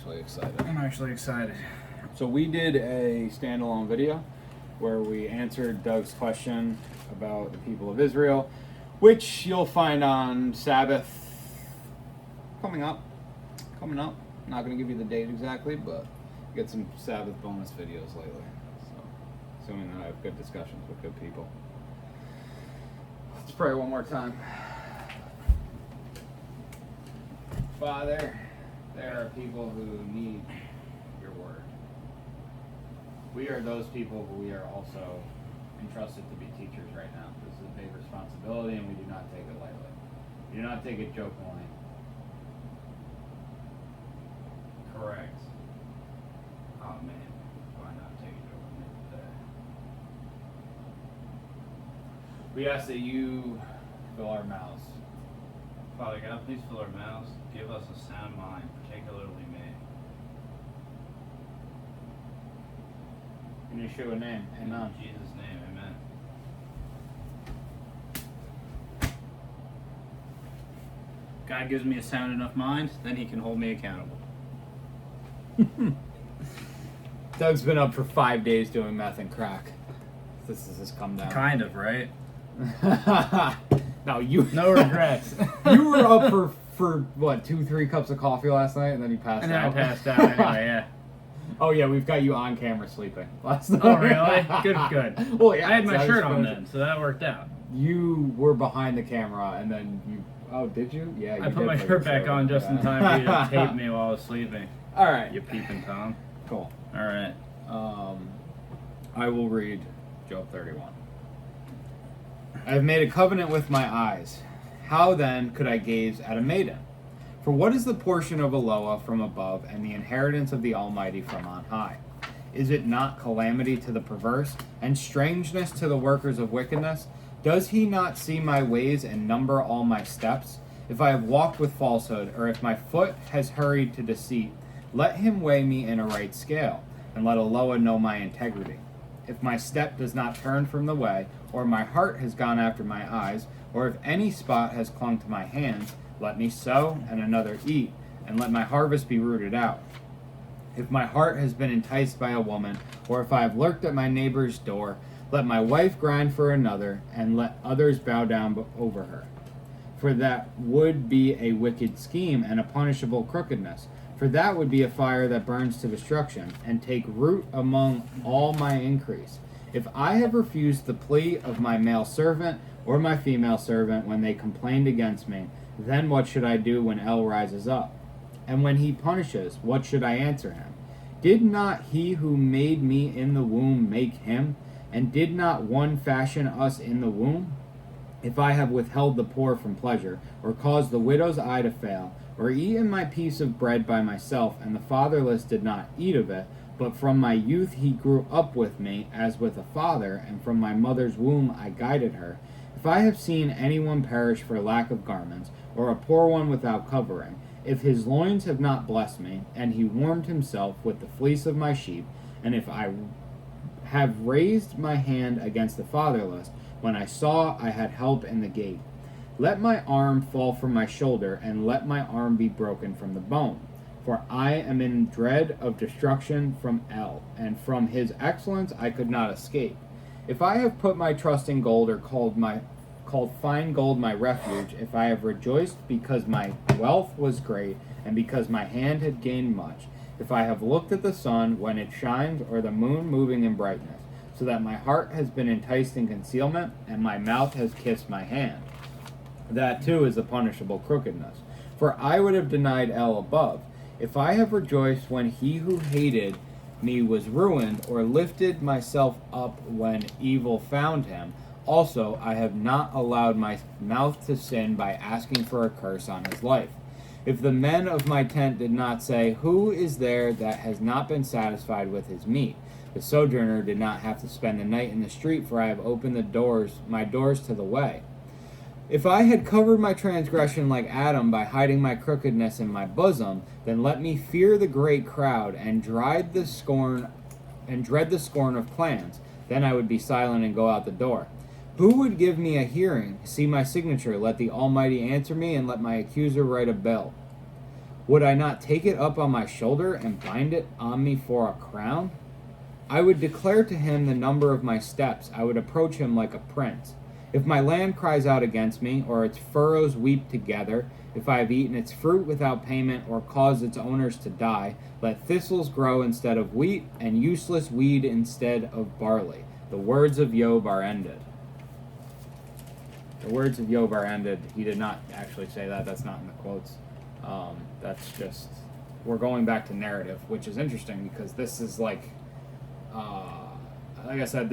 actually excited. I'm actually excited. So we did a standalone video where we answered Doug's question about the people of Israel, which you'll find on Sabbath coming up. Not going to give you the date exactly, but get some Sabbath bonus videos lately. So, assuming that I have good discussions with good people. Let's pray one more time. Father, there are people who need your word. We are those people who we are also entrusted to be teachers right now. This is a big responsibility, and we do not take it lightly. We do not take it jokingly. Correct. Oh man, why not take it over today? We ask that you fill our mouths. Father God, please fill our mouths. Give us a sound mind, particularly me. In Yeshua's name, amen. In Jesus' name, amen. God gives me a sound enough mind, then he can hold me accountable. Doug's been up for 5 days doing meth and crack. This has just come down. Kind of, right? No, you. No regrets. You were up for what, 2-3 cups of coffee last night, and then you passed And out. then I passed out anyway, yeah. Oh yeah, we've got you on camera sleeping last night. Oh really? Good. Well, yeah, I had my so shirt was on supposed then, so that worked out. You were behind the camera, and then you. Oh, did you? Yeah. You I put did my put shirt your back on just in time for you to tape me while I was sleeping. All right. You peeping Tom. Cool. All right. I will read Job 31. I have made a covenant with my eyes. How then could I gaze at a maiden? For what is the portion of Eloah from above, and the inheritance of the Almighty from on high? Is it not calamity to the perverse, and strangeness to the workers of wickedness? Does he not see my ways and number all my steps? If I have walked with falsehood, or if my foot has hurried to deceit, let him weigh me in a right scale, and let Eloah know my integrity. If my step does not turn from the way, or my heart has gone after my eyes, or if any spot has clung to my hands, let me sow and another eat, and let my harvest be rooted out. If my heart has been enticed by a woman, or if I have lurked at my neighbor's door, let my wife grind for another, and let others bow down over her. For that would be a wicked scheme and a punishable crookedness. For that would be a fire that burns to destruction, and take root among all my increase. If I have refused the plea of my male servant or my female servant when they complained against me, then what should I do when El rises up? And when he punishes, what should I answer him? Did not he who made me in the womb make him? And did not one fashion us in the womb? If I have withheld the poor from pleasure, or caused the widow's eye to fail, or eaten my piece of bread by myself, and the fatherless did not eat of it, but from my youth he grew up with me, as with a father, and from my mother's womb I guided her. If I have seen anyone perish for lack of garments, or a poor one without covering, if his loins have not blessed me, and he warmed himself with the fleece of my sheep, and if I have raised my hand against the fatherless, when I saw I had help in the gate. Let my arm fall from my shoulder, and let my arm be broken from the bone. For I am in dread of destruction from El, and from his excellence I could not escape. If I have put my trust in gold, or called fine gold my refuge, if I have rejoiced because my wealth was great, and because my hand had gained much, if I have looked at the sun when it shines, or the moon moving in brightness, so that my heart has been enticed in concealment, and my mouth has kissed my hand. That too is a punishable crookedness. For I would have denied El above. If I have rejoiced when he who hated me was ruined, or lifted myself up when evil found him, also I have not allowed my mouth to sin by asking for a curse on his life. If the men of my tent did not say, who is there that has not been satisfied with his meat? The sojourner did not have to spend the night in the street, for I have opened my doors to the way. If I had covered my transgression like Adam by hiding my crookedness in my bosom, then let me fear the great crowd and dread the scorn of clans. Then I would be silent and go out the door. Who would give me a hearing? See my signature. Let the Almighty answer me, and let my accuser write a bill. Would I not take it up on my shoulder and bind it on me for a crown? I would declare to him the number of my steps. I would approach him like a prince. If my land cries out against me, or its furrows weep together, if I have eaten its fruit without payment, or caused its owners to die, let thistles grow instead of wheat, and useless weed instead of barley. The words of Job are ended. The words of Job are ended. He did not actually say that. That's not in the quotes. That's just, we're going back to narrative, which is interesting because this is like I said,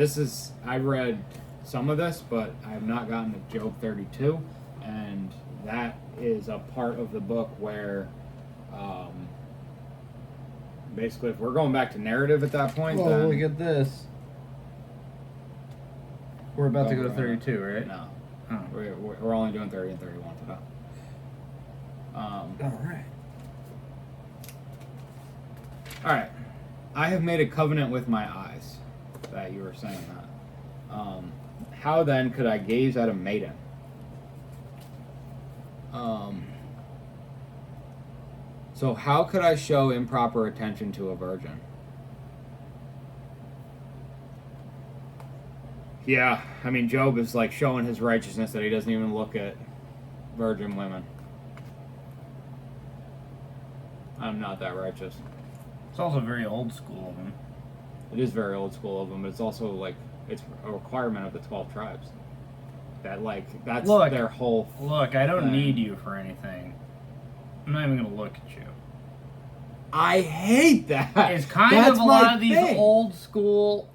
I read some of this, but I have not gotten to Job 32, and that is a part of the book where basically if we're going back to narrative at that point, then... look at this. We're about to go to 32, right? No. Oh. We're only doing 30 and 31 today. All right. I have made a covenant with my eyes. That you were saying that. How then could I gaze at a maiden? So how could I show improper attention to a virgin? Yeah, I mean, Job is like showing his righteousness that he doesn't even look at virgin women. I'm not that righteous. It's also very old school of him. It is very old school of them, but it's also like it's a requirement of the 12 tribes. That's their whole. Look, I don't need you for anything. I'm not even gonna look at you. I hate that. It's kind of a lot of these old school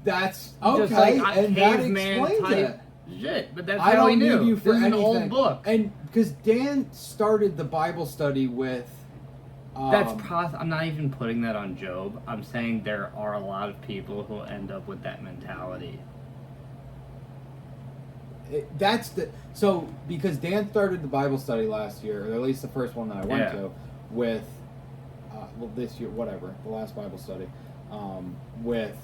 that's okay, just like and that caveman explains type it. shit. But that's I how he don't knew. need you for this is anything. an old book, and because Dan started the Bible study with. I'm not even putting that on Job. I'm saying there are a lot of people who end up with that mentality. Because Dan started the Bible study last year, or at least the first one that I went to, with this year, whatever, the last Bible study, with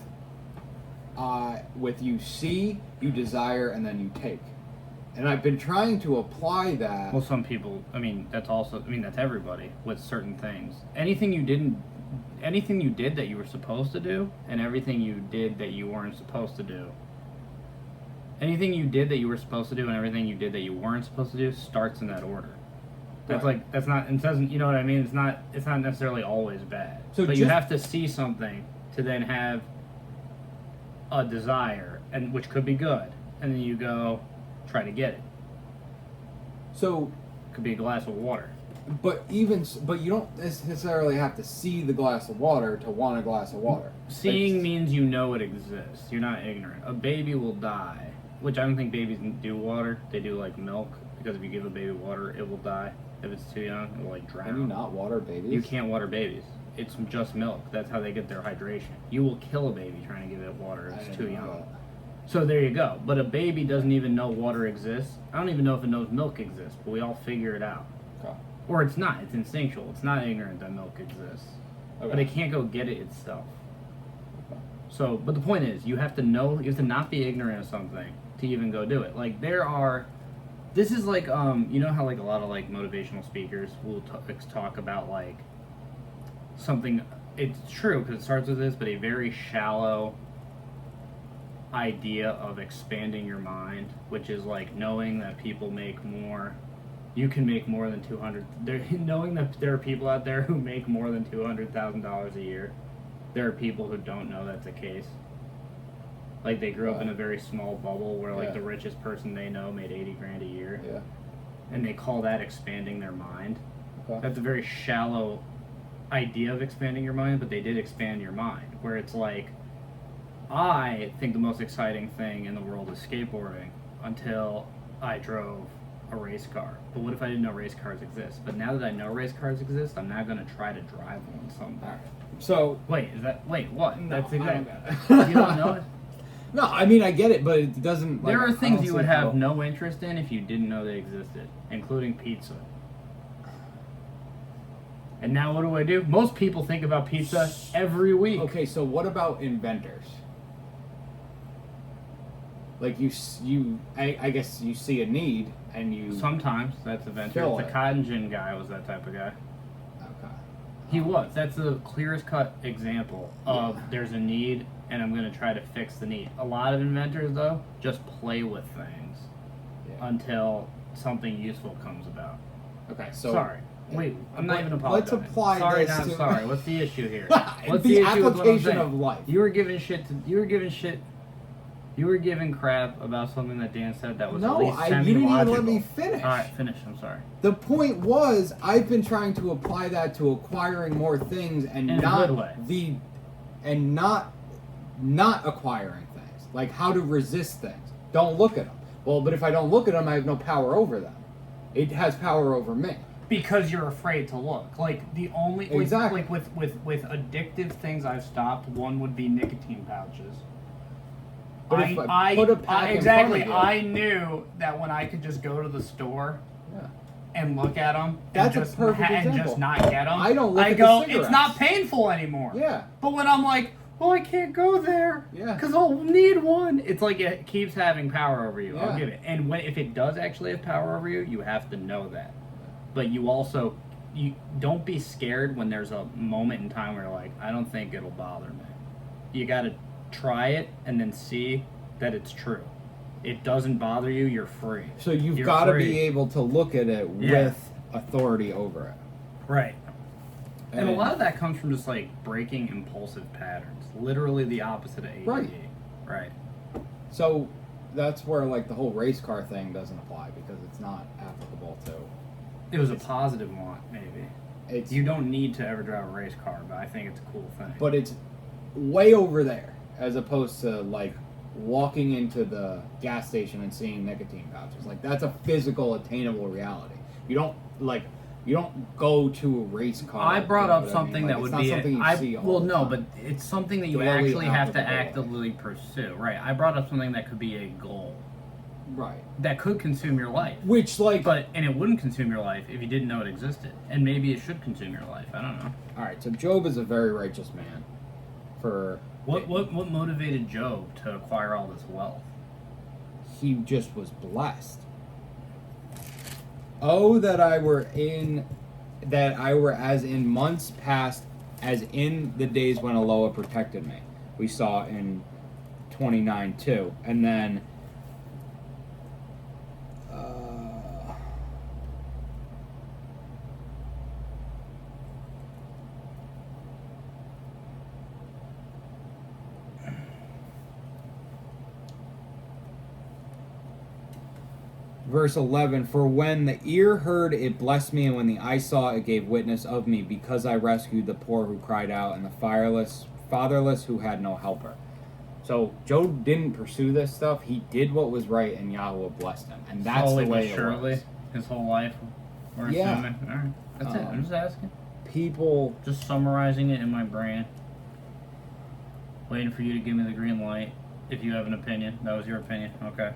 you see, you desire, and then you take. And I've been trying to apply that. Well, some people, that's everybody with certain things. Anything you did that you were supposed to do, and everything you did that you weren't supposed to do. Anything you did that you were supposed to do, and everything you did that you weren't supposed to do starts in that order. That's not, it doesn't, you know what I mean? It's not necessarily always bad. But you have to see something to then have a desire, and which could be good, and then you go try to get it. So it could be a glass of water. But you don't necessarily have to see the glass of water to want a glass of water. Seeing means you know it exists. You're not ignorant. A baby will die, which I don't think babies do water. They do like milk, because if you give a baby water, it will die. If it's too young, it will like drown. Can you not water babies? You can't water babies. It's just milk. That's how they get their hydration. You will kill a baby trying to give it water if it's too young. So there you go. But a baby doesn't even know water exists. I don't even know if it knows milk exists, but we all figure it out. Okay. Or it's not. It's instinctual. It's not ignorant that milk exists. Okay. But it can't go get it itself. Okay. So, but the point is, you have to know, you have to not be ignorant of something to even go do it. Like, this is like, you know how like a lot of like motivational speakers will talk about like something, it's true because it starts with this, but a very shallow idea of expanding your mind, which is like knowing that people make more, you can make more than knowing that there are people out there who make more than $200,000 a year. There are people who don't know that's the case. Like they grew up in a very small bubble where like the richest person they know made $80,000 a year. Yeah. And they call that expanding their mind. Okay. That's a very shallow idea of expanding your mind, but they did expand your mind. Where it's like, I think the most exciting thing in the world is skateboarding until I drove a race car. But what if I didn't know race cars exist? But now that I know race cars exist, I'm now going to try to drive one someday. So wait, what? No, that's exactly. You don't know it? No, I mean I get it, but it doesn't. There are things you would have no interest in if you didn't know they existed, including pizza. And now what do? Most people think about pizza every week. Okay, so what about inventors? Like I guess you see a need and you. Sometimes that's eventually. Fill The it. cotton gin guy was that type of guy. Okay. He was. That's the clearest cut example of Yeah. there's a need and I'm going to try to fix the need. A lot of inventors, though, just play with things Yeah. until something useful comes about. Okay. So. Sorry. Wait, I'm not even apologizing. Let's apply Sorry, this not to. sorry. What's the issue here? What's the issue with what I'm application saying? of life. You were giving crap about something that Dan said that was at No, least you semi-logical. didn't even let me finish. All right, finish. I'm sorry. The point was, I've been trying to apply that to acquiring more things and In a not good way. not acquiring things. Like how to resist things. Don't look at them. Well, but if I don't look at them, I have no power over them. It has power over me. Because you're afraid to look. Like the only Exactly. like with addictive things I've stopped. One would be nicotine pouches. But if I put a pack in exactly. front of you- I knew that when I could just go to the store Yeah. and look at them That's a and just perfect and example. just not get them. I don't look I at the go. cigarettes. It's not painful anymore. Yeah. But when I'm like, well, I can't go there. Yeah. Because I'll need one. It's like it keeps having power over you. I'll Yeah. give it. And if it does actually have power over you, you have to know that. But you also, you don't be scared when there's a moment in time where you're like, I don't think it'll bother me. You got to try it and then see that it's true. It doesn't bother you, you're free. So you've You're got to free. be able to look at it Yeah. with authority over it. Right. And a lot of that comes from just like breaking impulsive patterns. Literally the opposite of ADD. Right. Right. So that's where like the whole race car thing doesn't apply because it's not applicable to. It was a positive want, maybe. It's You don't need to ever drive a race car, but I think it's a cool thing. but it's way over there as opposed to like walking into the gas station and seeing nicotine pouches. Like that's a physical, attainable reality. You don't go to a race car. I brought you know up what I something mean? that Like, would it's be not something you see all well, the no, time. but it's something that you Daily actually have to applicability. actively pursue. Right. I brought up something that could be a goal Right. that could consume your life. Which like And it wouldn't consume your life if you didn't know it existed. And maybe it should consume your life. I don't know. all right. So Job is a very righteous man. For What motivated Job to acquire all this wealth? he just was blessed. Oh, that I were as in months past, as in the days when Eloah protected me. We saw in 29:2, and then verse 11, for when the ear heard, it blessed me, and when the eye saw, it gave witness of me, because I rescued the poor who cried out, and the fatherless who had no helper. So Job didn't pursue this stuff. He did what was right, and Yahweh blessed him. And that's Slowly the way but it surely, works. his whole life. We're Yeah. assuming. All right. That's it. I'm just asking. People, Just summarizing it in my brain. Waiting for you to give me the green light. If you have an opinion. That was your opinion. Okay.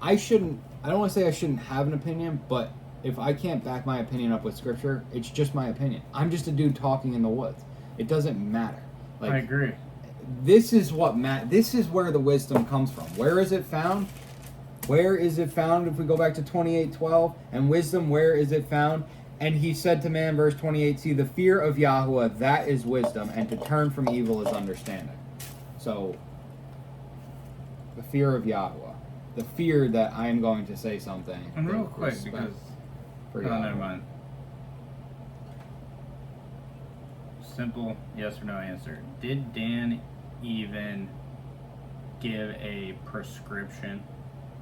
I don't want to say I shouldn't have an opinion, but if I can't back my opinion up with scripture, it's just my opinion. I'm just a dude talking in the woods. It doesn't matter. Like, I agree. This is what this is where the wisdom comes from. Where is it found? Where is it found? If we go back to 28:12, and wisdom, where is it found? And he said to man, verse 28, see, the fear of Yahweh, that is wisdom, and to turn from evil is understanding. So, the fear of Yahweh. The fear that I am going to say something. And real with quick, respect because... for Oh, Yahweh. never mind. Simple yes or no answer. Did Dan even give a prescription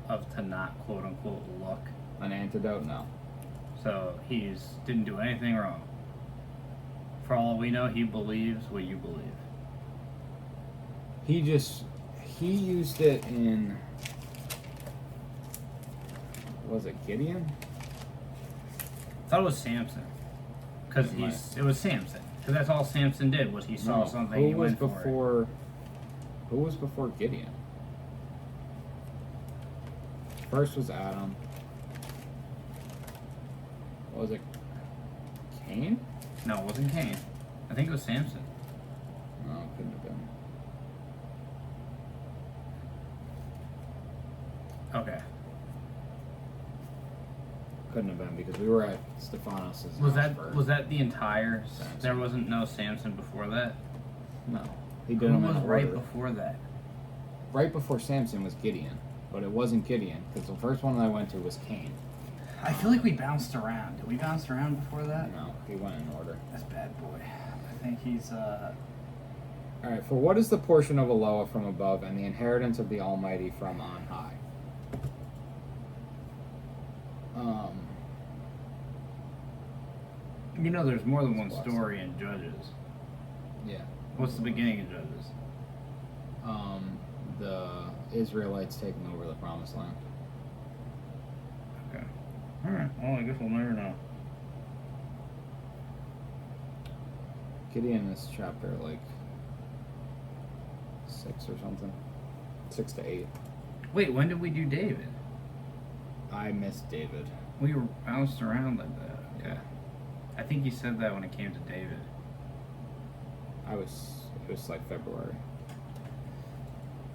of to not quote unquote look? An antidote? No. So he's didn't do anything wrong. For all we know, he believes what you believe. He used it in, was it Gideon? I thought it was Samson. Because it was Samson. Because that's all Samson did was he saw something, he went for it. Who was before Gideon? First was Adam. Was it Cain? No, it wasn't Cain. I think it was Samson. No, it couldn't have been. couldn't have been because we were at Stephanos' Was house that for- was that the entire? Samson. There wasn't no Samson before that. No, he Who did them in was order. right before that? Right before Samson was Gideon, but it wasn't Gideon because the first one I went to was Cain. I feel like we bounced around. Did we bounce around before that? No, he went in order. That's bad boy. I think he's All right. For what is the portion of Eloah from above, and the inheritance of the Almighty from on high? You know, there's more than one Bless. story in Judges. Yeah. What's the beginning of Judges? The Israelites taking over the Promised Land. Okay. All right. Well, I guess we'll never know. Gideon is chapter like 6 or something, 6 to 8. Wait, when did we do David? I missed David. We were bounced around like that. Okay. I think you said that when it came to David. It was like February.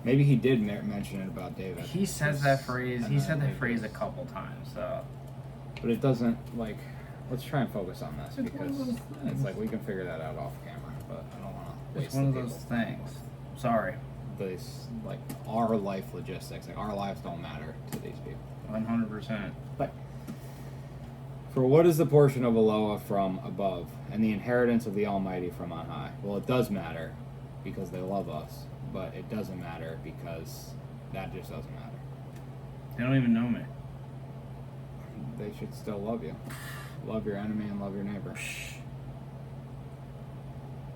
Maybe he did mention it about David. He says It's- that phrase. and He then said that maybe phrase a it's- couple times. So But it doesn't like. Let's try and focus on this It's one of because those it's things. like we can figure that out off camera. But I don't want to waste it's one of the those people's things. Sorry. These like our life logistics. Like our lives don't matter to these people. 100%. But for what is the portion of Eloah from above, and the inheritance of the Almighty from on high? Well, it does matter because they love us, but it doesn't matter because that just doesn't matter. They don't even know me. They should still love you. Love your enemy and love your neighbor.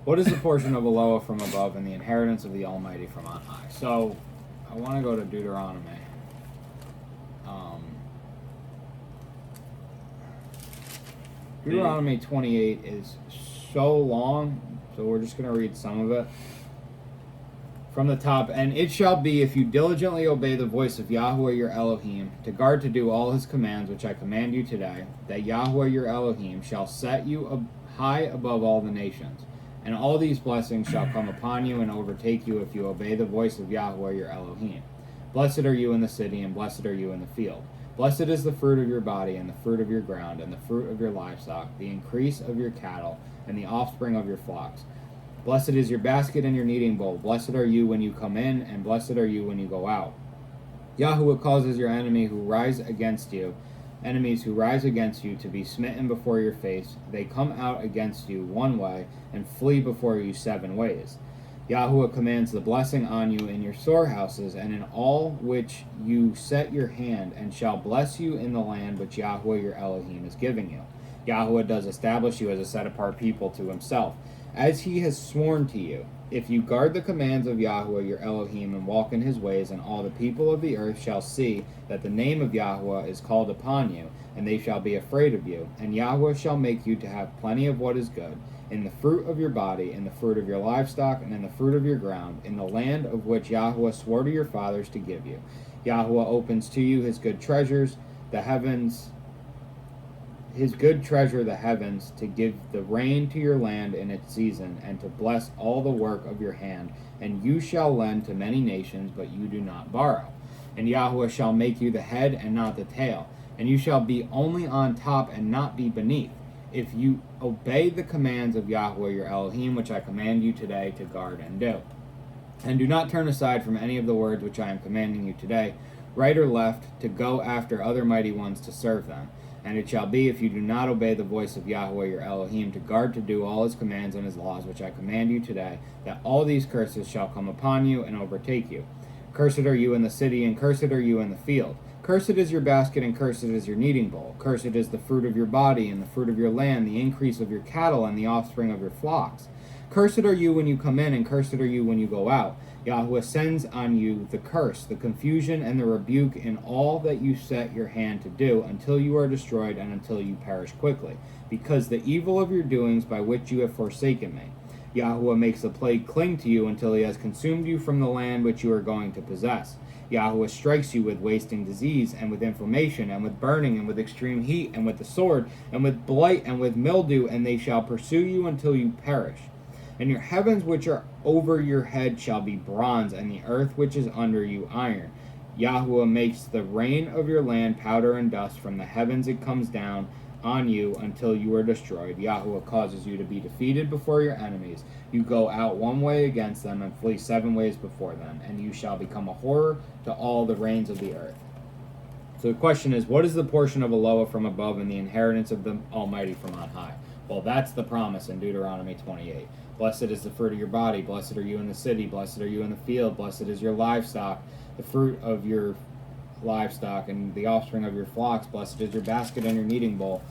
What is the portion of Eloah from above, and the inheritance of the Almighty from on high? So, I want to go to Deuteronomy. Deuteronomy 28 is so long, so we're just going to read some of it. From the top, and it shall be, if you diligently obey the voice of Yahweh your Elohim, to guard to do all his commands which I command you today, that Yahweh your Elohim shall set you high above all the nations. And all these blessings shall come upon you and overtake you if you obey the voice of Yahweh your Elohim. Blessed are you in the city, and blessed are you in the field. Blessed is the fruit of your body, and the fruit of your ground, and the fruit of your livestock, the increase of your cattle, and the offspring of your flocks. Blessed is your basket and your kneading bowl. Blessed are you when you come in, and blessed are you when you go out. Yahweh causes your enemies who rise against you to be smitten before your face. They come out against you one way, and flee before you 7 ways. Yahweh commands the blessing on you in your storehouses, and in all which you set your hand, and shall bless you in the land which Yahweh your Elohim is giving you. Yahweh does establish you as a set-apart people to himself, as he has sworn to you. If you guard the commands of Yahweh your Elohim and walk in his ways, and all the people of the earth shall see that the name of Yahweh is called upon you, and they shall be afraid of you. And Yahweh shall make you to have plenty of what is good, in the fruit of your body, in the fruit of your livestock, and in the fruit of your ground, in the land of which Yahweh swore to your fathers to give you. Yahweh opens to you his good treasures, the heavens, to give the rain to your land in its season, and to bless all the work of your hand. And you shall lend to many nations, but you do not borrow. And Yahweh shall make you the head and not the tail, and you shall be only on top and not be beneath, if you obey the commands of Yahweh your Elohim, which I command you today to guard and do. And do not turn aside from any of the words which I am commanding you today, right or left, to go after other mighty ones to serve them. And it shall be, if you do not obey the voice of Yahweh your Elohim, to guard to do all his commands and his laws which I command you today, that all these curses shall come upon you and overtake you. Cursed are you in the city, and cursed are you in the field. Cursed is your basket, and cursed is your kneading bowl. Cursed is the fruit of your body, and the fruit of your land, the increase of your cattle, and the offspring of your flocks. Cursed are you when you come in, and cursed are you when you go out. Yahweh sends on you the curse, the confusion, and the rebuke in all that you set your hand to do, until you are destroyed and until you perish quickly, because the evil of your doings by which you have forsaken me. Yahweh makes the plague cling to you until he has consumed you from the land which you are going to possess. Yahweh strikes you with wasting disease, and with inflammation, and with burning, and with extreme heat, and with the sword, and with blight, and with mildew, and they shall pursue you until you perish. And your heavens which are over your head shall be bronze, and the earth which is under you iron. Yahuwah makes the rain of your land powder and dust. From the heavens it comes down on you until you are destroyed. Yahuwah causes you to be defeated before your enemies. You go out one way against them and flee 7 ways before them, and you shall become a horror to all the reigns of the earth. So the question is, what is the portion of Eloah from above and the inheritance of the Almighty from on high? Well, that's the promise in Deuteronomy 28. Blessed is the fruit of your body. Blessed are you in the city. Blessed are you in the field. Blessed is your livestock, the fruit of your livestock and the offspring of your flocks. Blessed is your basket and your kneading bowl.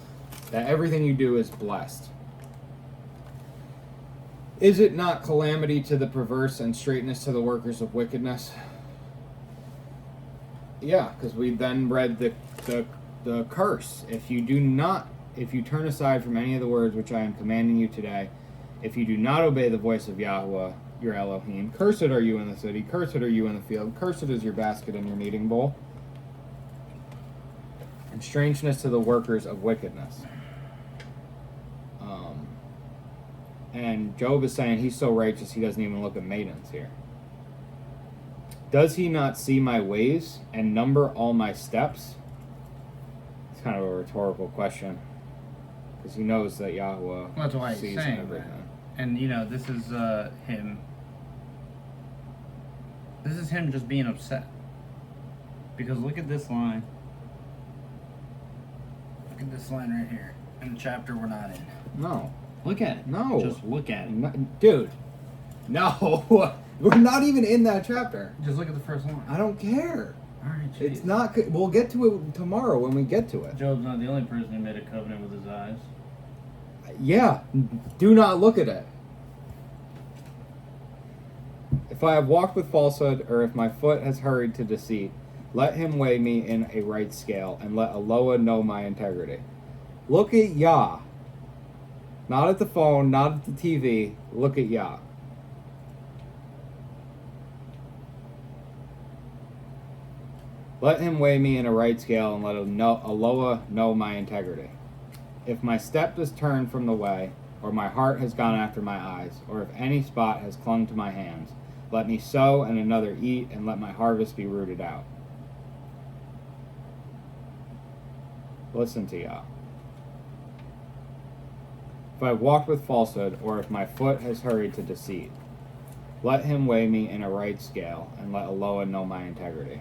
That everything you do is blessed. Is it not calamity to the perverse and straightness to the workers of wickedness? Yeah, because we then read the curse. If you turn aside from any of the words which I am commanding you today, if you do not obey the voice of Yahuwah, your Elohim, cursed are you in the city, cursed are you in the field, cursed is your basket and your kneading bowl. And strangeness to the workers of wickedness. And Job is saying he's so righteous he doesn't even look at maidens here. Does he not see my ways and number all my steps? It's kind of a rhetorical question. Because he knows that Yahweh That's why he's sees saying everything. that. And, this is him. This is him just being upset. Because look at this line. Look at this line right here. In the chapter we're not in. No. Look at it. No. Just look at it. No, dude. No. We're not even in that chapter. Just look at the first line. I don't care. Alright, It's not good. We'll get to it tomorrow when we get to it. Job's not the only person who made a covenant with his eyes. Yeah. Do not look at it. If I have walked with falsehood, or if my foot has hurried to deceit, let him weigh me in a right scale, and let Eloah know my integrity. Look at Yah. Not at the phone, not at the TV. Look at Yah. Let him weigh me in a right scale, and let Eloah know my integrity. If my step is turned from the way, or my heart has gone after my eyes, or if any spot has clung to my hands, let me sow and another eat, and let my harvest be rooted out. Listen to Yah. If I have walked with falsehood, or if my foot has hurried to deceit, let him weigh me in a right scale, and let Eloah know my integrity.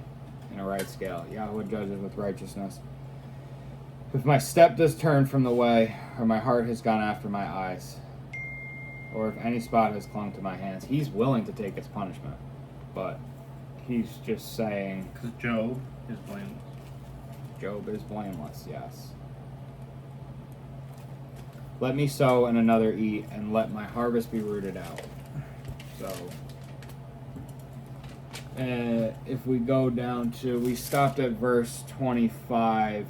In a right scale. Yahweh judges with righteousness. If my step does turn from the way, or my heart has gone after my eyes, or if any spot has clung to my hands, he's willing to take his punishment. But he's just saying... Because Job is blameless. Job is blameless, yes. Let me sow and another eat, and let my harvest be rooted out. So, if we go down to, we stopped at verse 25.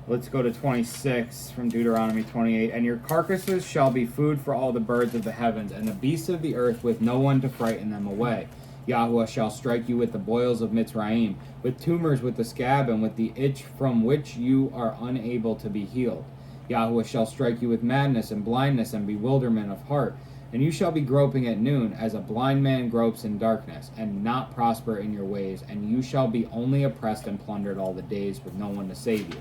Let's go to 26 from Deuteronomy 28. And your carcasses shall be food for all the birds of the heavens, and the beasts of the earth, with no one to frighten them away. Yahuwah shall strike you with the boils of Mitzrayim, with tumors, with the scab, and with the itch from which you are unable to be healed. Yahuwah shall strike you with madness and blindness and bewilderment of heart, and you shall be groping at noon, as a blind man gropes in darkness, and not prosper in your ways, and you shall be only oppressed and plundered all the days, with no one to save you.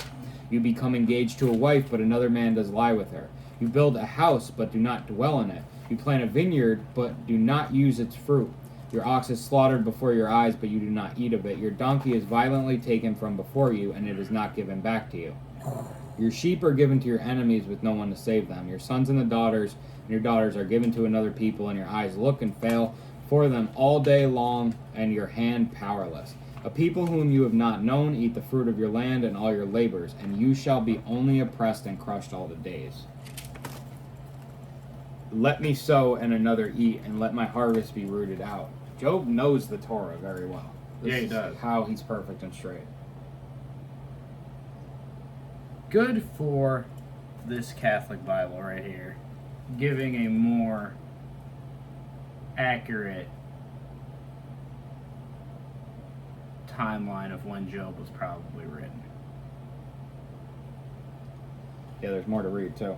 You become engaged to a wife, but another man does lie with her. You build a house, but do not dwell in it. You plant a vineyard, but do not use its fruit. Your ox is slaughtered before your eyes, but you do not eat of it. Your donkey is violently taken from before you, and it is not given back to you. Your sheep are given to your enemies with no one to save them. Your sons and your daughters are given to another people, and your eyes look and fail for them all day long, and your hand powerless. A people whom you have not known eat the fruit of your land and all your labors, and you shall be only oppressed and crushed all the days. Let me sow and another eat, and let my harvest be rooted out. Job knows the Torah very well. Yeah, he does. How he's perfect and straight. Good for this Catholic Bible right here, giving a more accurate timeline of when Job was probably written. Yeah, there's more to read too.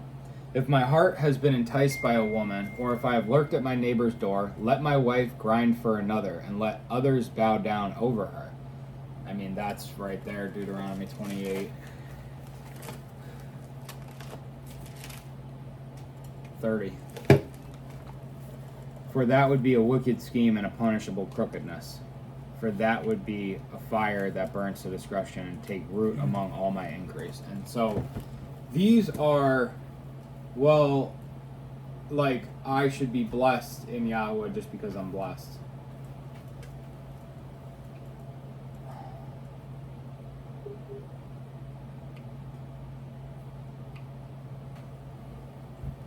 If my heart has been enticed by a woman, or if I have lurked at my neighbor's door, let my wife grind for another, and let others bow down over her. I mean, that's right there, Deuteronomy 28. 30. For that would be a wicked scheme and a punishable crookedness. For that would be a fire that burns to destruction and take root among all my increase. And so these are, well, like, I should be blessed in Yahweh just because I'm blessed.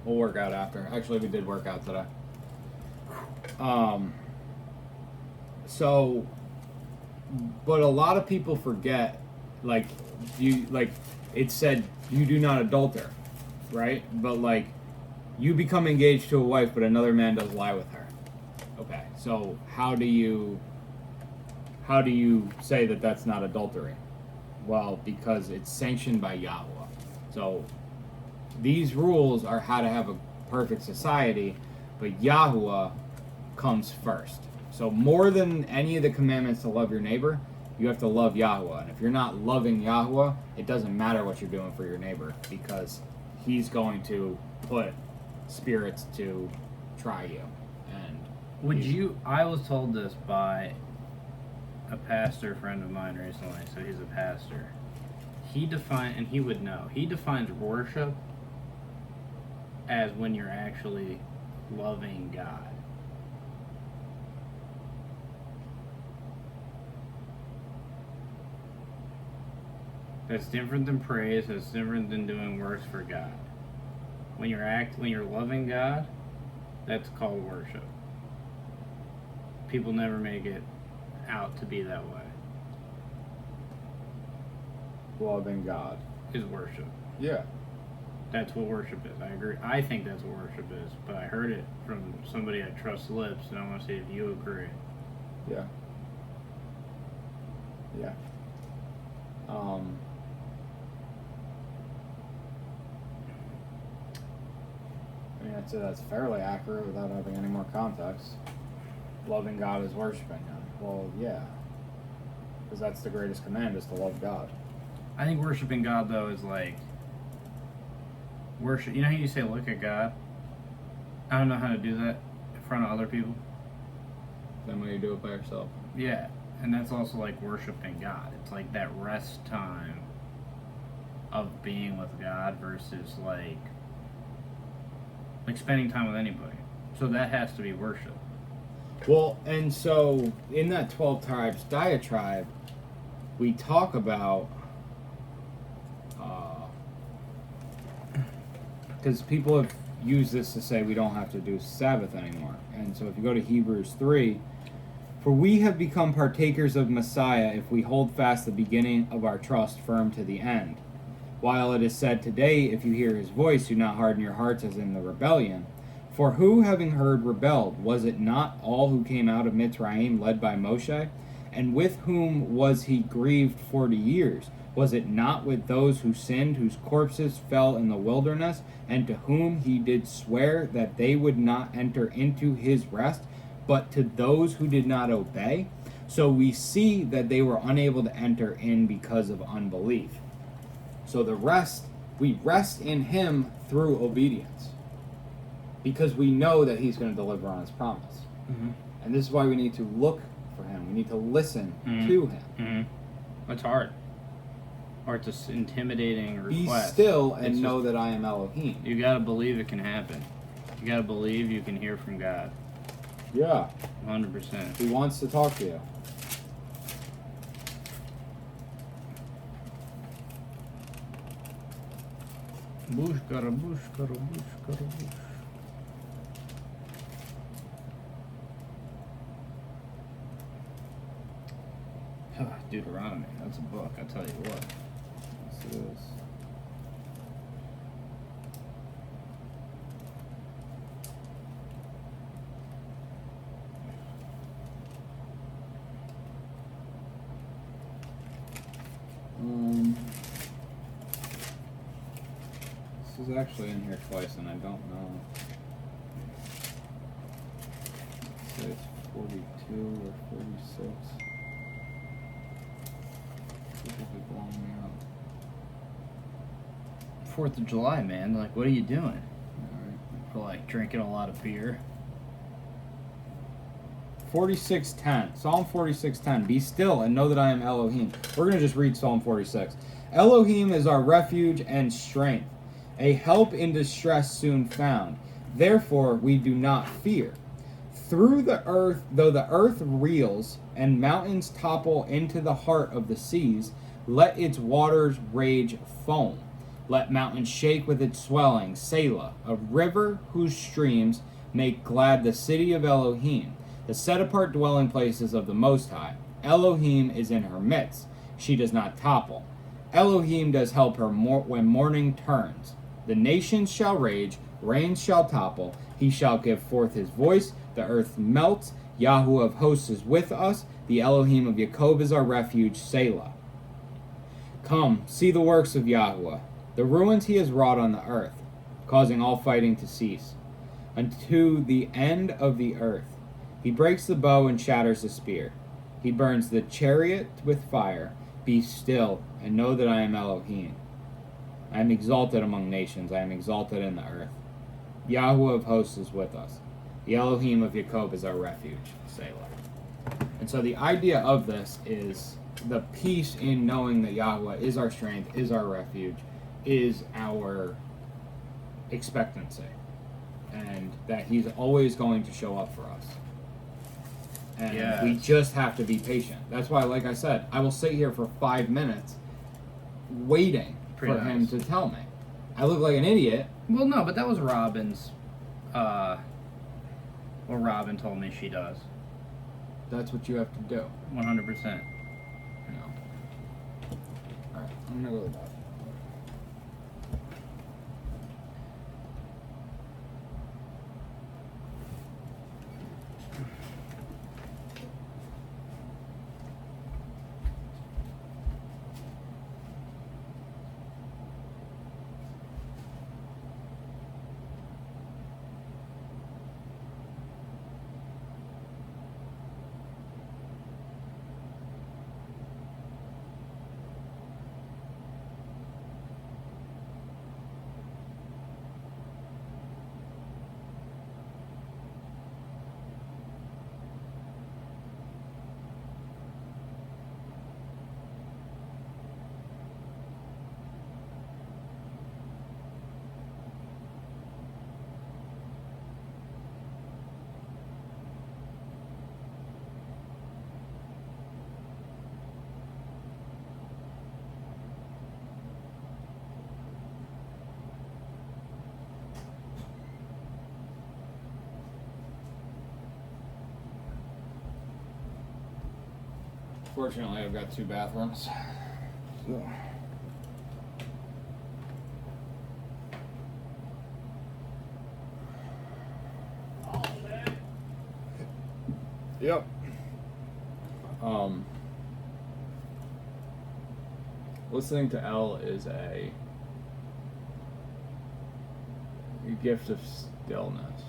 We'll work out after. Actually, we did work out today. So, but a lot of people forget, like, it said, you do not adulter, right? But, like, you become engaged to a wife, but another man does lie with her. Okay, so how do you say that that's not adultery? Well, because it's sanctioned by Yahweh. So, these rules are how to have a perfect society, but Yahweh comes first. So more than any of the commandments to love your neighbor, you have to love Yahweh. And if you're not loving Yahweh, it doesn't matter what you're doing for your neighbor, because he's going to put spirits to try you. And I was told this by a pastor friend of mine recently, so he's a pastor. He defines worship as when you're actually loving God. That's different than praise. That's different than doing works for God. When you're loving God, that's called worship. People never make it out to be that way. loving God Is worship. Yeah. That's what worship is. I agree. I think that's what worship is. But I heard it from somebody I trust lips, and I want to see if you agree. Yeah. Yeah. I mean, I'd say that's fairly accurate without having any more context. Loving God is worshiping Him. Well, yeah. Because that's the greatest command, is to love God. I think worshiping God, though, is like worship. You know how you say, look at God? I don't know how to do that in front of other people. Then when you do it by yourself. Yeah. And that's also like worshiping God. It's like that rest time of being with God versus like spending time with anybody. So that has to be worship. Well, and so in that 12 tribes diatribe, we talk about, because people have used this to say we don't have to do Sabbath anymore. And so if you go to Hebrews 3, for we have become partakers of Messiah if we hold fast the beginning of our trust firm to the end. While it is said today, if you hear his voice, do not harden your hearts as in the rebellion. For who, having heard, rebelled? Was it not all who came out of Mitzrayim led by Moshe? And with whom was he grieved 40 years? Was it not with those who sinned, whose corpses fell in the wilderness, and to whom he did swear that they would not enter into his rest, but to those who did not obey? So we see that they were unable to enter in because of unbelief. So we rest in him through obedience, because we know that he's going to deliver on his promise. Mm-hmm. And this is why we need to look for him. We need to listen mm-hmm. to him. Mm-hmm. It's hard. Or it's an intimidating request. Be still and know that I am Elohim. You got to believe it can happen. You got to believe you can hear from God. Yeah. 100%. He wants to talk to you. Bush, got a bush, got a bush, got a bush. Deuteronomy, that's a book, I tell you what. Yes, it is. This is actually in here twice, and I don't know. Let's say it's 42 or 46. be blowing me up. 4th of July, man. Like, what are you doing? Alright. For like drinking a lot of beer. 46:10. Psalm 46:10. Be still and know that I am Elohim. We're going to just read Psalm 46. Elohim is our refuge and strength, a help in distress soon found. Therefore we do not fear. Through the earth, though the earth reels and mountains topple into the heart of the seas, let its waters rage foam. Let mountains shake with its swelling. Selah, a river whose streams make glad the city of Elohim, the set-apart dwelling places of the Most High. Elohim is in her midst. She does not topple. Elohim does help her when morning turns. The nations shall rage, reigns shall topple. He shall give forth his voice. The earth melts. Yahweh of hosts is with us. The Elohim of Jacob is our refuge. Selah. Come, see the works of Yahweh, the ruins he has wrought on the earth, causing all fighting to cease. Unto the end of the earth. He breaks the bow and shatters the spear. He burns the chariot with fire. Be still and know that I am Elohim. I am exalted among nations. I am exalted in the earth. Yahweh of hosts is with us. The Elohim of Jacob is our refuge. Selah. And so the idea of this is the peace in knowing that Yahweh is our strength, is our refuge, is our expectancy. And that he's always going to show up for us. And we just have to be patient. That's why, like I said, I will sit here for 5 minutes waiting for him to tell me. I look like an idiot. Well, no, but that was Robin's, what Robin told me she does. That's what you have to do. 100%. No. Alright, I'm gonna go to the bathroom. Fortunately, I've got 2 bathrooms. So. Yep. Listening to L is a gift of stillness.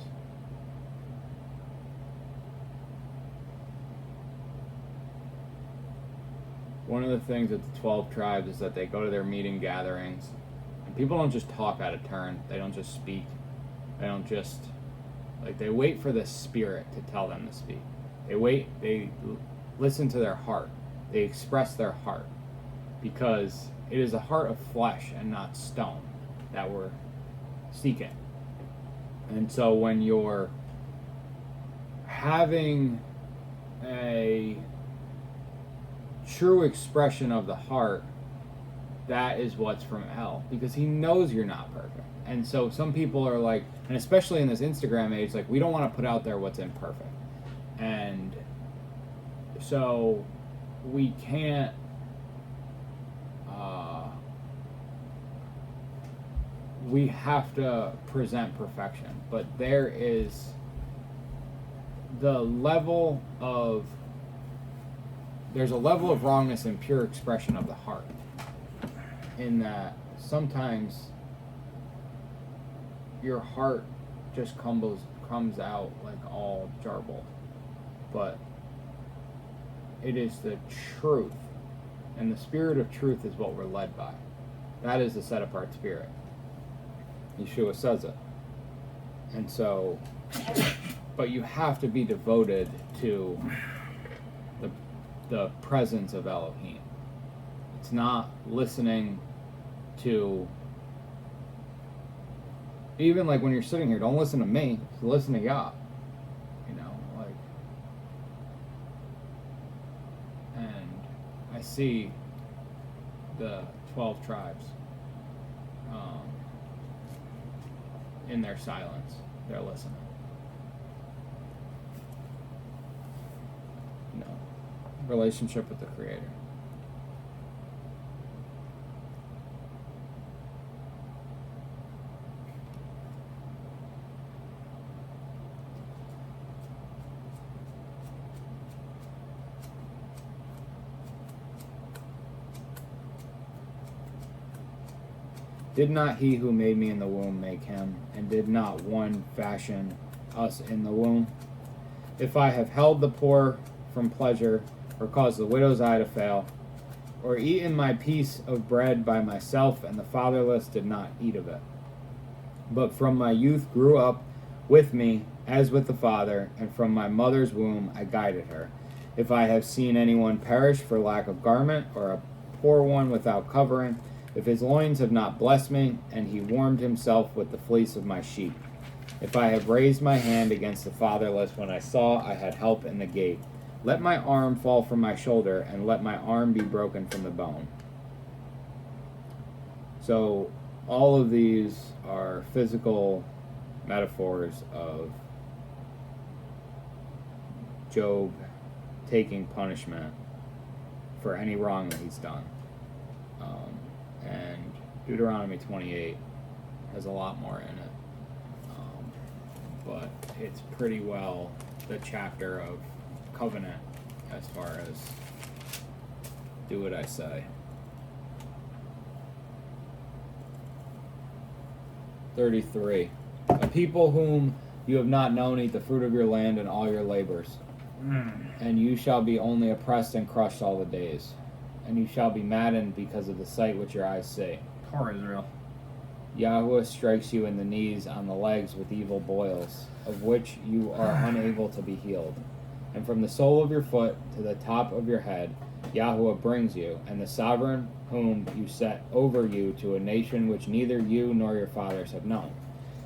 One of the things at the 12 tribes is that they go to their meeting gatherings, and people don't just talk out of turn. They don't just speak. They don't just, they wait for the Spirit to tell them to speak. They listen to their heart. They express their heart, because it is a heart of flesh and not stone that we're seeking. And so when you're having a true expression of the heart, that is what's from L, because he knows you're not perfect. And so some people are like, and especially in this Instagram age, like, we don't want to put out there what's imperfect. And so we can't we have to present perfection, but there is there's a level of wrongness in pure expression of the heart, in that sometimes your heart just comes out like all jarbled, but it is the truth And the spirit of truth is what we're led by. That is the set-apart spirit. Yeshua says it. And so, but you have to be devoted to the presence of Elohim. It's not listening to, even like when you're sitting here, don't listen to me, listen to Yah. You know, like, and I see the 12 tribes in their silence. They're listening. You know, relationship with the Creator. Did not he who made me in the womb make him? And did not one fashion us in the womb? If I have held the poor from pleasure, or caused the widow's eye to fail, or eaten my piece of bread by myself, and the fatherless did not eat of it, but from my youth grew up with me as with the Father, and from my mother's womb I guided her. If I have seen anyone perish for lack of garment, or a poor one without covering, if his loins have not blessed me, and he warmed himself with the fleece of my sheep. If I have raised my hand against the fatherless when I saw I had help in the gate, let my arm fall from my shoulder, and let my arm be broken from the bone. So all of these are physical metaphors of Job taking punishment for any wrong that he's done. And Deuteronomy 28 has a lot more in it. But it's pretty well the chapter of covenant as far as do what I say. 33. A people whom you have not known eat the fruit of your land and all your labors. And you shall be only oppressed and crushed all the days. And you shall be maddened because of the sight which your eyes see. Poor Israel. Yahweh strikes you in the knees, on the legs with evil boils, of which you are unable to be healed. And from the sole of your foot to the top of your head, Yahweh brings you, and the sovereign whom you set over you, to a nation which neither you nor your fathers have known.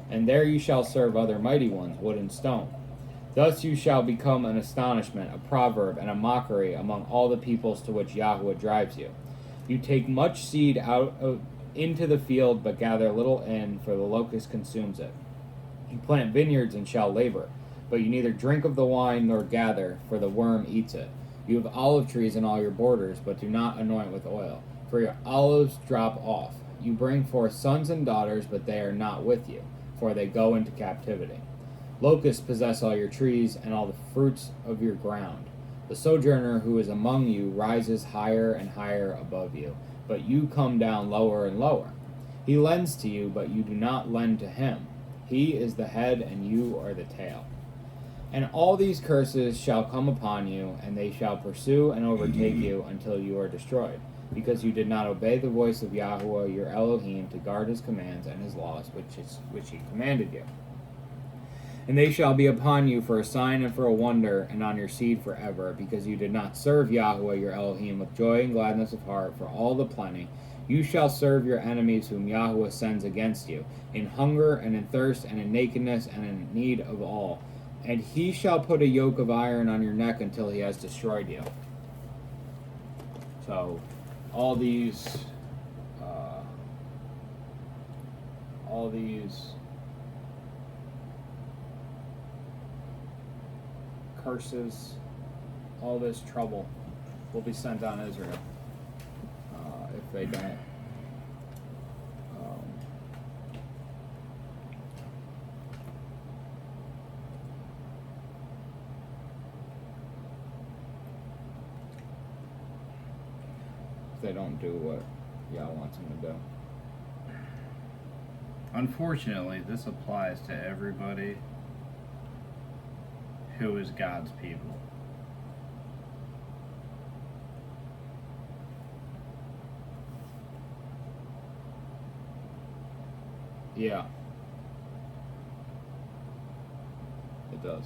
And there you shall serve other mighty ones, wood and stone. Thus you shall become an astonishment, a proverb, and a mockery among all the peoples to which Yahweh drives you. You take much seed into the field, but gather little in, for the locust consumes it. You plant vineyards and shall labor, but you neither drink of the wine nor gather, for the worm eats it. You have olive trees in all your borders, but do not anoint with oil, for your olives drop off. You bring forth sons and daughters, but they are not with you, for they go into captivity. Locusts possess all your trees and all the fruits of your ground. The sojourner who is among you rises higher and higher above you, but you come down lower and lower. He lends to you, but you do not lend to him. He is the head, and you are the tail. And all these curses shall come upon you, and they shall pursue and overtake you until you are destroyed, because you did not obey the voice of Yahweh your Elohim to guard his commands and his laws, which he commanded you. And they shall be upon you for a sign and for a wonder, and on your seed forever, because you did not serve Yahweh your Elohim with joy and gladness of heart for all the plenty. You shall serve your enemies whom Yahweh sends against you, in hunger and in thirst and in nakedness and in need of all. And he shall put a yoke of iron on your neck until he has destroyed you. So, all these curses, all this trouble will be sent on Israel if they don't. If they don't do what Yah wants them to do. Unfortunately, this applies to everybody who is God's people. Yeah. It does.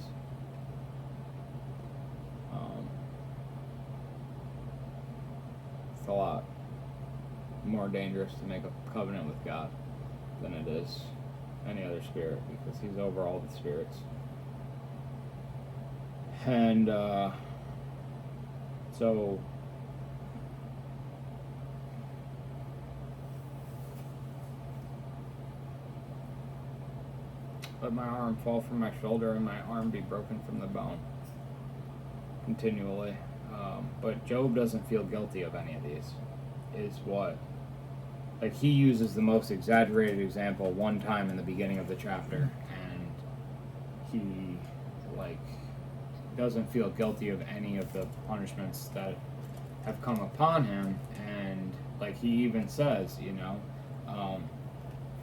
It's a lot more dangerous to make a covenant with God than it is any other spirit, because he's over all the spirits. And so let my arm fall from my shoulder and my arm be broken from the bone continually. But Job doesn't feel guilty of any of these, is what, like, he uses the most exaggerated example one time in the beginning of the chapter, and he, like, doesn't feel guilty of any of the punishments that have come upon him. And, like, he even says, you know,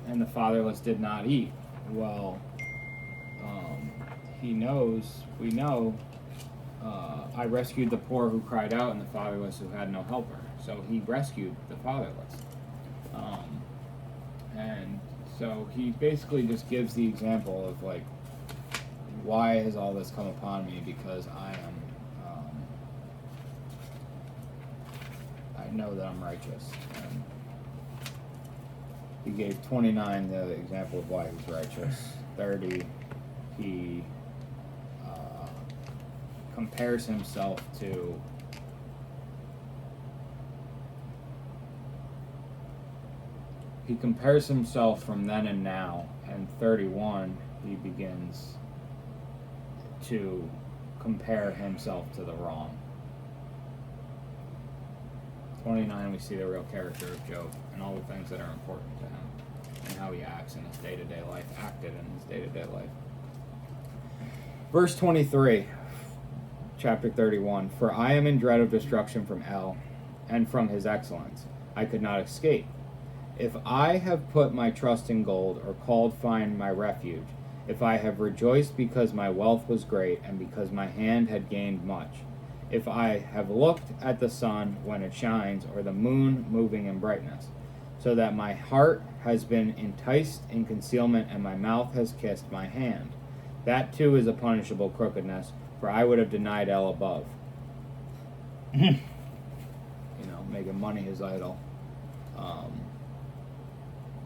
and the fatherless did not eat. Well, we know, I rescued the poor who cried out and the fatherless who had no helper. So he rescued the fatherless. And so he basically just gives the example of, like, why has all this come upon me? Because I know that I'm righteous. And he gave 29 the example of why he's righteous. 30, he compares himself to from then and now. And 31, he begins to compare himself to the wrong. 29, we see the real character of Job and all the things that are important to him and how he acts in his day-to-day life, acted in his day-to-day life. Verse 23, chapter 31, for I am in dread of destruction from El, and from his excellence. I could not escape. If I have put my trust in gold, or called fine my refuge, if I have rejoiced because my wealth was great, and because my hand had gained much, if I have looked at the sun when it shines, or the moon moving in brightness, so that my heart has been enticed in concealment, and my mouth has kissed my hand, that too is a punishable crookedness, for I would have denied El above. You know, making money his idol.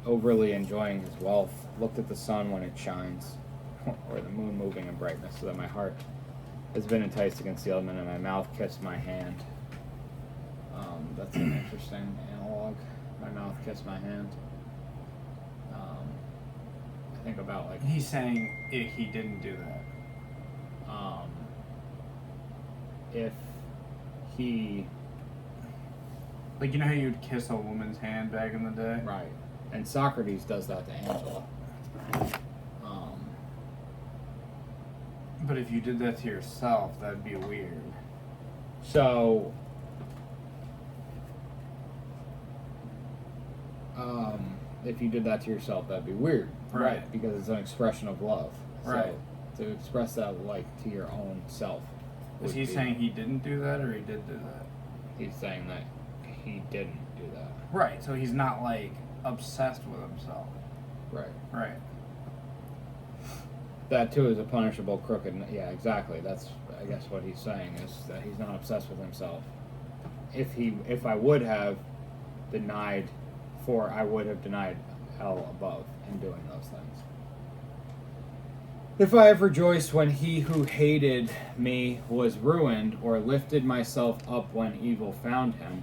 Overly enjoying his wealth, looked at the sun when it shines, or the moon moving in brightness, so that my heart has been enticed to concealment, and my mouth kissed my hand. That's an interesting analog. My mouth kissed my hand. I think about, like, He's saying if he didn't do that. if he, Like, you know how you'd kiss a woman's hand back in the day? right, and Socrates does that to Angela. But if you did that to yourself, that'd be weird. So, if you did that to yourself, that'd be weird, Right. Because it's an expression of love. Right. So to express that, like, to your own self. Is he saying he didn't do that, or he did do that? He's saying that he didn't do that. Right, so he's not, like, obsessed with himself. Right. Right. That too is a punishable crooked. Yeah, exactly. That's, I guess, what he's saying is that he's not obsessed with himself. If I would have denied, I would have denied hell above in doing those things. If I have rejoiced when he who hated me was ruined, or lifted myself up when evil found him,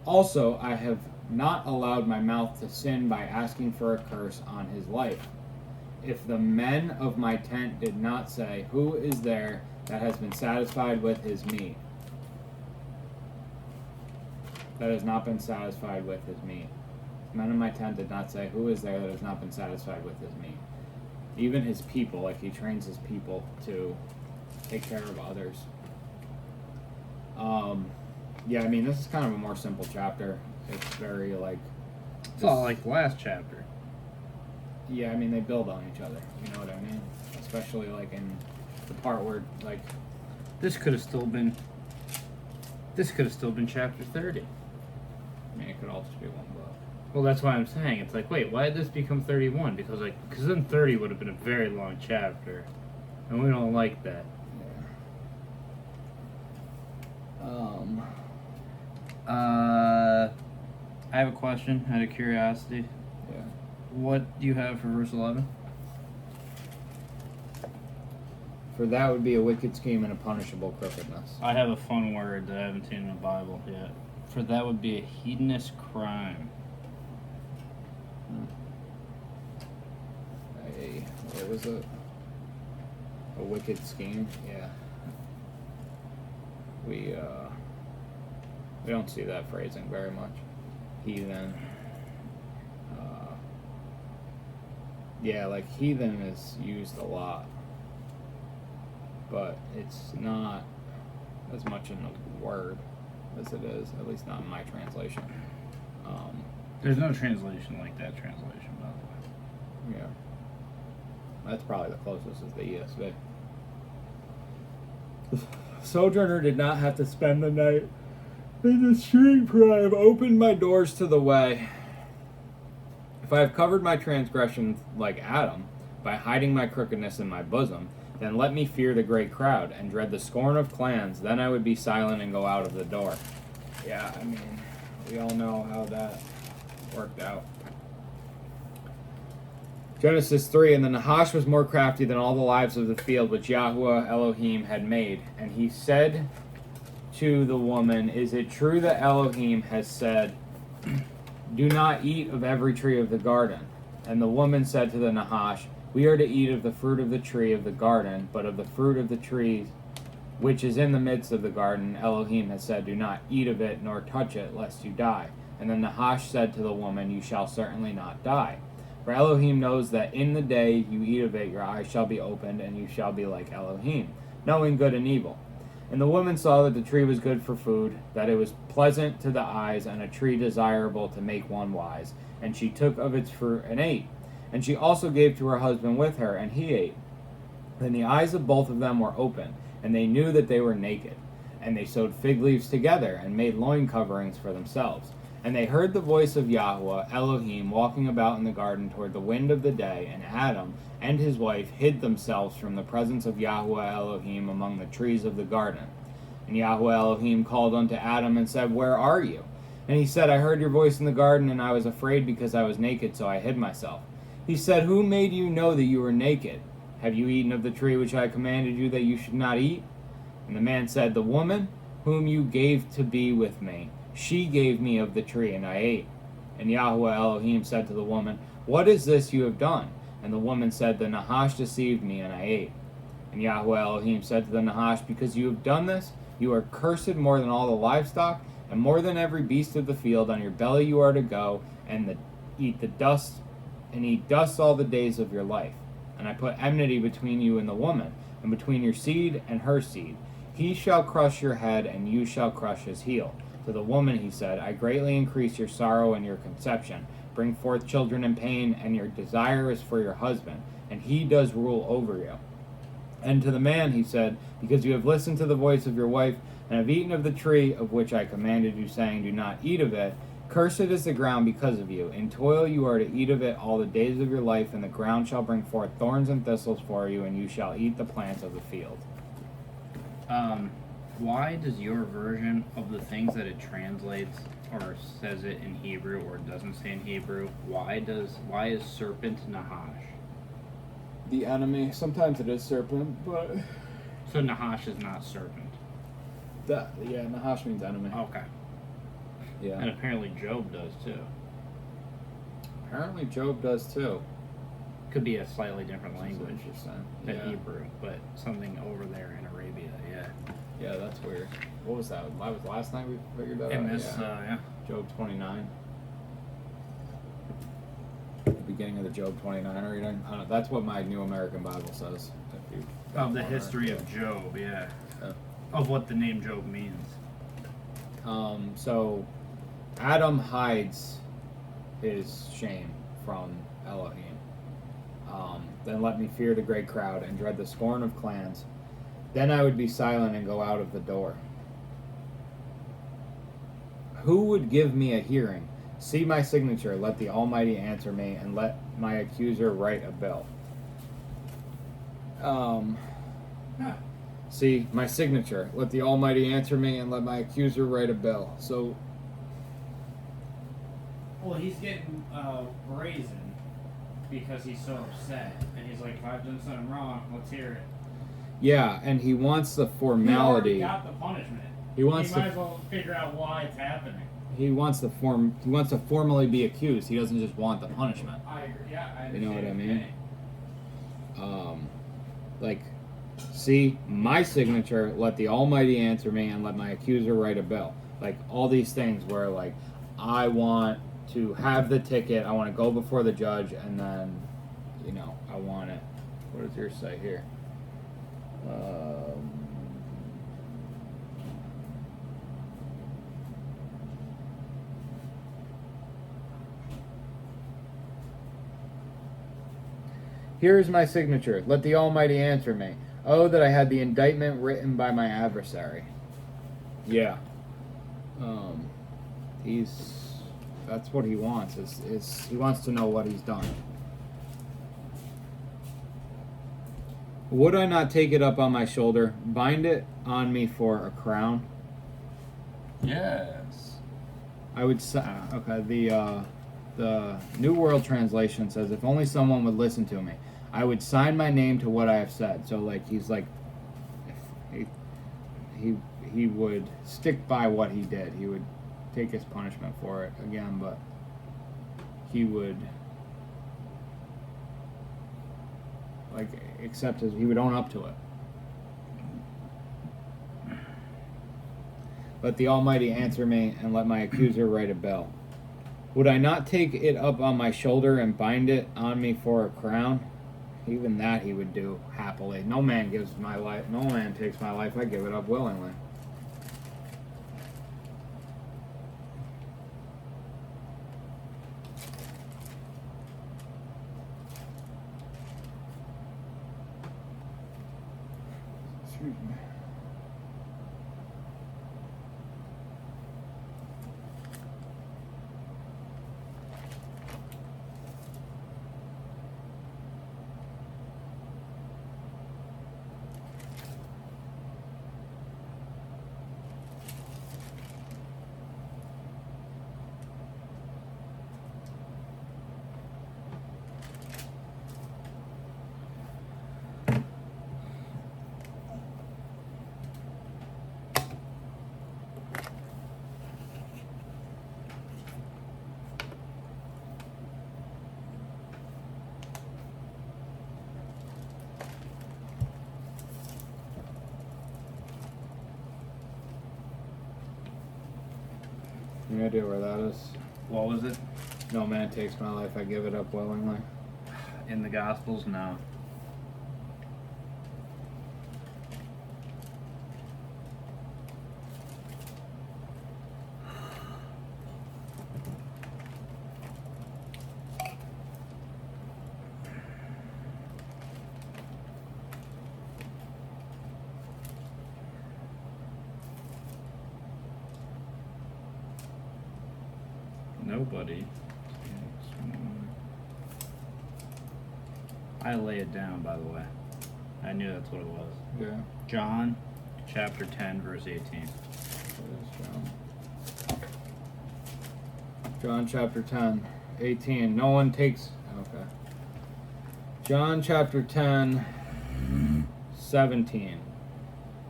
also I have not allowed my mouth to sin by asking for a curse on his life. If the men of my tent did not say, who is there that has been satisfied with his meat? That has not been satisfied with his meat. The men of my tent did not say, who is there that has not been satisfied with his meat? Even his people, like, he trains his people to take care of others. Yeah, I mean, this is kind of a more simple chapter. It's very, like... It's all like the last chapter. Yeah, I mean, they build on each other. You know what I mean? Especially, like, in the part where, like... This could have still been chapter 30. I mean, it could all just be one book. Well, that's why I'm saying it's like, wait, why did this become 31? Because then 30 would have been a very long chapter, and we don't like that. I have a question out of curiosity. Yeah. What do you have for verse 11? For that would be a wicked scheme and a punishable crookedness. I have a fun word that I haven't seen in the Bible yet. For that would be a hedonist crime. What was it? A wicked scheme? Yeah. We don't see that phrasing very much. Heathen. Yeah, like heathen is used a lot, but it's not as much in the word as it is, at least not in my translation. There's no translation like that translation, by the way. Yeah. That's probably the closest is the ESV. The sojourner did not have to spend the night in the street, for I have opened my doors to the way. If I have covered my transgressions like Adam, by hiding my crookedness in my bosom, then let me fear the great crowd, and dread the scorn of clans, then I would be silent and go out of the door. Yeah, I mean, we all know how that worked out. Genesis 3, and the Nahash was more crafty than all the lives of the field which YHWH Elohim had made. And he said to the woman, is it true that Elohim has said, do not eat of every tree of the garden? And the woman said to the Nahash, we are to eat of the fruit of the tree of the garden, but of the fruit of the trees which is in the midst of the garden, Elohim has said, do not eat of it, nor touch it, lest you die. And the Nahash said to the woman, you shall certainly not die. For Elohim knows that in the day you eat of it, your eyes shall be opened, and you shall be like Elohim, knowing good and evil. And the woman saw that the tree was good for food, that it was pleasant to the eyes, and a tree desirable to make one wise. And she took of its fruit and ate. And she also gave to her husband with her, and he ate. Then the eyes of both of them were open, and they knew that they were naked. And they sewed fig leaves together, and made loin coverings for themselves. And they heard the voice of YHWH Elohim walking about in the garden toward the wind of the day, and Adam and his wife hid themselves from the presence of YHWH Elohim among the trees of the garden. And YHWH Elohim called unto Adam and said, where are you? And he said, I heard your voice in the garden, and I was afraid because I was naked, so I hid myself. He said, who made you know that you were naked? Have you eaten of the tree which I commanded you that you should not eat? And the man said, the woman whom you gave to be with me, she gave me of the tree, and I ate. And YHWH Elohim said to the woman, what is this you have done? And the woman said, the Nahash deceived me, and I ate. And YHWH Elohim said to the Nahash, because you have done this, you are cursed more than all the livestock, and more than every beast of the field. On your belly you are to go, and eat dust all the days of your life. And I put enmity between you and the woman, and between your seed and her seed. He shall crush your head, and you shall crush his heel. To the woman he said, I greatly increase your sorrow and your conception. Bring forth children in pain, and your desire is for your husband, and he does rule over you. And to the man he said, because you have listened to the voice of your wife, and have eaten of the tree of which I commanded you, saying, do not eat of it, cursed is the ground because of you. In toil you are to eat of it all the days of your life, and the ground shall bring forth thorns and thistles for you, and you shall eat the plants of the field. Why does your version of the things that it translates or says it in Hebrew or doesn't say in Hebrew, why is serpent Nahash? The enemy. Sometimes it is serpent, but So Nahash is not serpent. Nahash means enemy. Okay. Yeah. And apparently Job does too. Apparently Job does too. Could be a slightly different language Interesting. than Yeah. Hebrew, but something over there in Arabia, yeah. Yeah, that's weird. What was that? That was last night we figured that And out. this, yeah. Job 29. The beginning of the Job 29 reading. I don't know, that's what my New American Bible says. If you Of the history of Job, yeah. Yeah. Of what the name Job means. So Adam hides his shame from Elohim. Then let me fear the great crowd and dread the scorn of clans. Then I would be silent and go out of the door. Who would give me a hearing, See my signature, let the Almighty answer me, and let my accuser write a bill. See my signature, let the Almighty answer me, and let my accuser write a bill. So, Well, he's getting brazen because he's so upset, and he's like, if I've done something wrong, let's hear it. yeah, and he wants the formality. He already got the punishment. He wants He might as well figure out why it's happening. He wants to formally be accused. He doesn't just want the punishment. I agree. Yeah, I You know what I mean? Okay. Like, see my signature, let the Almighty answer me, and let my accuser write a bill. Like, all these things where, like, I want to have the ticket, I want to go before the judge, and then, you know, I want it. What does yours say here? Here is my signature. Let the Almighty answer me. Oh, that I had the indictment written by my adversary. Yeah. That's what he wants. Is he wants to know what he's done. Would I not take it up on my shoulder, bind it on me for a crown? Yes. I would say, okay, the New World Translation says, if only someone would listen to me, I would sign my name to what I have said. So, like, he's like, he would stick by what he did. He would take his punishment for it again, but he would, like, he would own up to it. Let the Almighty answer me, and let my accuser write a bill. Would I not take it up on my shoulder and bind it on me for a crown? Even that he would do happily. No man takes my life, I give it up willingly. Excuse me. Any idea where that is? What was it? No man takes my life, I give it up willingly. In the Gospels? No. Nobody. I lay it down, by the way. I knew that's what it was. Yeah. John chapter 10, verse 18. John chapter 10, 18. No one takes... Okay. John chapter 10, 17.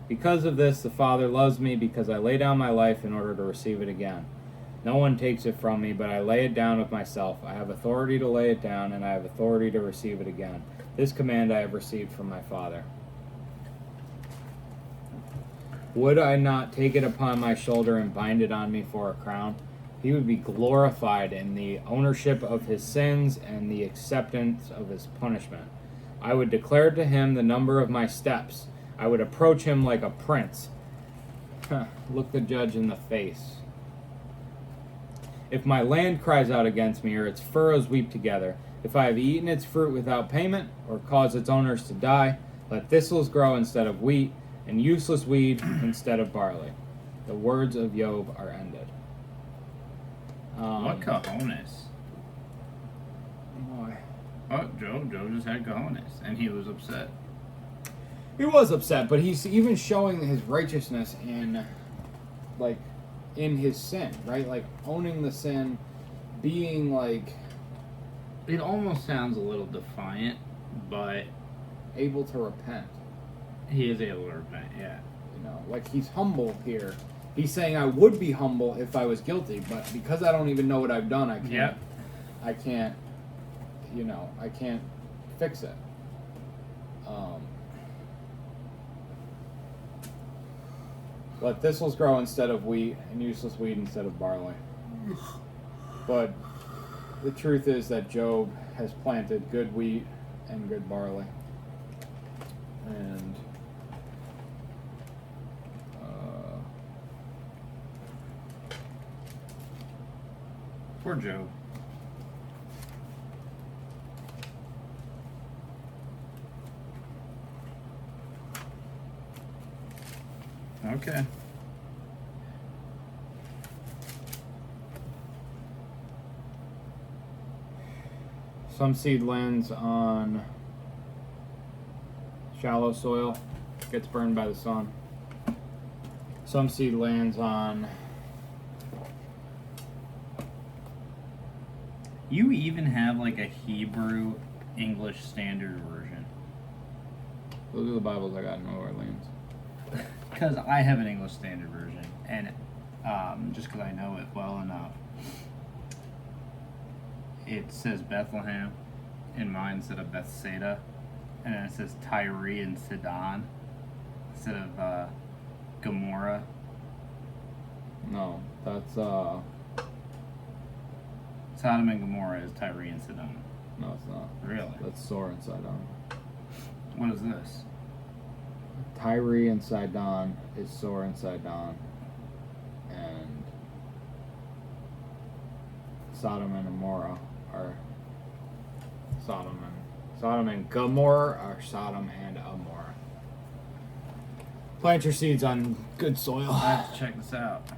Because of this, the Father loves me, because I lay down my life in order to receive it again. No one takes it from me, but I lay it down of myself. I have authority to lay it down, and I have authority to receive it again. This command I have received from my Father. Would I not take it upon my shoulder and bind it on me for a crown? He would be glorified in the ownership of his sins and the acceptance of his punishment. I would declare to him the number of my steps. I would approach him like a prince. Look the judge in the face. If my land cries out against me, or its furrows weep together, if I have eaten its fruit without payment, or caused its owners to die, let thistles grow instead of wheat, and useless weed instead of barley. The words of Job are ended. What cojones? Why? Oh, Joe just had cojones, and he was upset. He was upset, but he's even showing his righteousness in his sin, right? Like owning the sin, being like It almost sounds a little defiant, but able to repent. he is able to repent, yeah. You know, like he's humble here. He's saying I would be humble if I was guilty, but because I don't even know what I've done, I can't. Yep. I can't. You know, I can't fix it. Let thistles grow instead of wheat, and useless weed instead of barley. But the truth is that Job has planted good wheat and good barley. And Poor Job. Okay. some seed lands on shallow soil, gets burned by the sun. Some seed lands on You even have like a Hebrew English Standard Version. those are the Bibles I got in New Orleans. Because I have an English Standard Version, and just because I know it well enough, it says Bethlehem in mine instead of Bethsaida, and then it says Tyre and Sidon instead of Gomorrah. No, that's Sodom and Gomorrah is Tyre and Sidon. no, it's not. Really? That's Sor and Sidon. What is this? Tyre and Sidon is Sor and Sidon, and Sodom and Gomorrah are Sodom and Gomorrah are Sodom and Amorah. Plant your seeds on good soil. I have to check this out.